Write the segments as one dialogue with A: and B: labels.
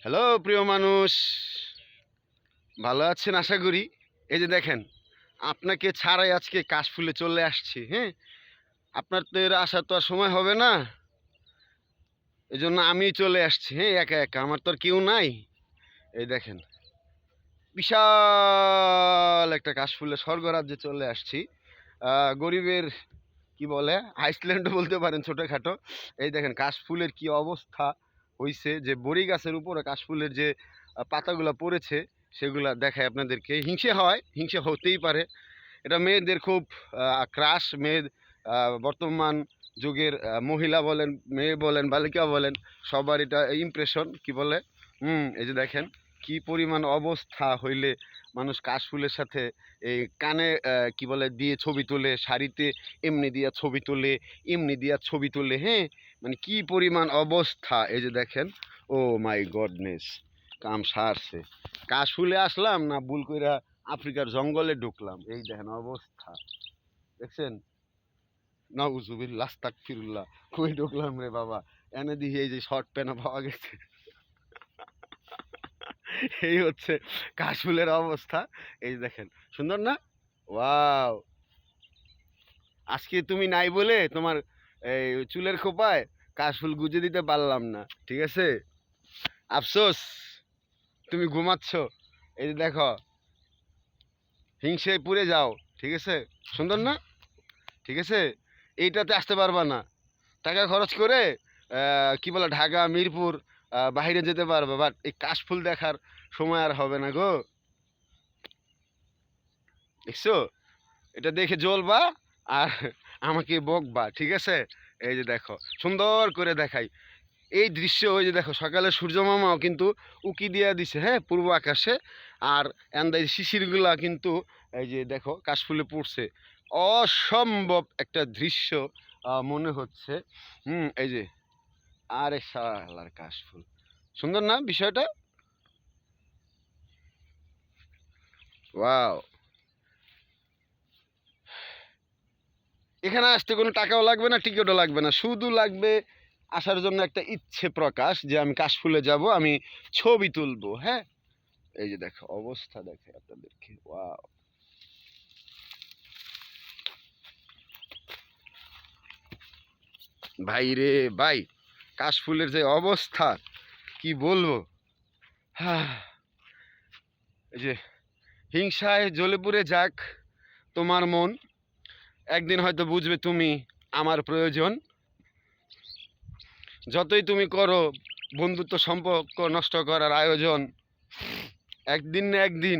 A: Hello প্রিয় মানুষ, ভালো আছেন আশা করি। এই যে দেখেন, আপনাকে ছাড়াই আজকে কাশফুলে চলে আসছি। হ্যাঁ, আপনার তো এর আসার তো আর সময় হবে না, এই জন্য আমি চলে আসছি। হ্যাঁ, একা একা, আমার তো আর কেউ নাই। এই দেখেন, বিশাল একটা কাশফুলের স্বর্গরাজ্যে চলে আসছি। গরিবের কি বলে, আইসল্যান্ডও বলতে পারেন ছোটোখাটো। এই দেখেন কাশফুলের কি অবস্থা হইছে, যে বড়ি গাছের উপরে কাশফুলের যে পাতাগুলো পড়েছে সেগুলা দেখায় আপনাদেরকে। হিংসে হয়, হিংসে হতেই পারে, এটা মেয়েদের খুব ক্রাশ। মেয়ে বর্তমান যুগের মহিলা বলেন, মেয়ে বলেন, বালিকা বলেন, সবার এটা ইমপ্রেশন কি বলে। এই যে দেখেন কি পরিমাণ অবস্থা হইলে মানুষ কাশফুলের সাথে এই কানে কি বলে দিয়ে ছবি তোলে, শাড়িতে এমনি দিয়া ছবি তোলে, এমনি দিয়া ছবি তোলে। হ্যাঁ, মানে কি পরিমাণ অবস্থা। এই যে দেখেন, ও মাই গডনেস, কাম সারছে। কাশফুলে আসলাম না ভুল কইরা আফ্রিকার জঙ্গলে ঢুকলাম। এই দেখেন অবস্থা, দেখছেন? নাউজুবিল্লাহ আস্তাগফিরুল্লাহ, কই ঢুকলাম রে বাবা। এনে দিই এই যে শর্ট প্যান্ট পাওয়া গেছে। এই হচ্ছে কাশফুলের অবস্থা। এই যে দেখেন, সুন্দর না? ওয়াও! আজকে তুমি নাই বলে তোমার এই চুলের খোপায় কাশফুল গুজে দিতে পারলাম না, ঠিক আছে? আফসোস, তুমি ঘুমাচ্ছ। এই যে দেখো, হিংসেয় পুড়ে যাও, ঠিক আছে? সুন্দর না? ঠিক আছে, এইটাতে আসতে পারবা না। টাকা খরচ করে কি বলে ঢাকা মিরপুর বাইরে যেতে পারবে, বাট এই কাশফুল দেখার সময় আর হবে না গো। দেখছো, এটা দেখে জ্বলবা আর আমাকে বকবা, ঠিক আছে? এই যে দেখো, সুন্দর করে দেখাই এই দৃশ্য। ওই যে দেখো, সকালে সূর্য মামাও কিন্তু উকি দিয়া দিছে, হ্যাঁ, পূর্ব আকাশে। আর এই শিশিরগুলা কিন্তু এই যে দেখো কাশফুলে পড়ছে। অসম্ভব একটা দৃশ্য মনে হচ্ছে। এই যে, আরে শালার কাশফুল, সুন্দর না বিষয়টা? ওয়াও! এখানে আসতে কোনো টাকাও লাগবে না, টিকিটও লাগবে না, শুধু লাগবে আসার জন্য একটা ইচ্ছে প্রকাশ, যে আমি কাশফুলে যাব, আমি ছবি তুলবো। হ্যাঁ, এই যে দেখো অবস্থা, দেখে আপনাদেরকে। ওয়াও! ভাই রে ভাই, কাশফুলের যে অবস্থা কি বলবো। হ্যাঁ, এই যে হিংসায় জ্বলে পুড়ে যাক তোমার মন, একদিন হয়তো বুঝবে তুমি আমার প্রয়োজন। যতই তুমি করো বন্ধুত্ব সম্পর্ক নষ্ট করার আয়োজন, একদিন না একদিন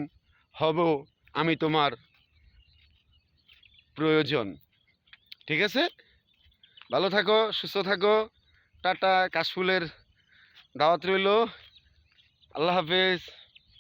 A: হব আমি তোমার প্রয়োজন, ঠিক আছে? ভালো থাকো, সুস্থ থাকো। টাটা, কাশফুলের দাওয়াত রইল। আল্লাহ হাফেজ।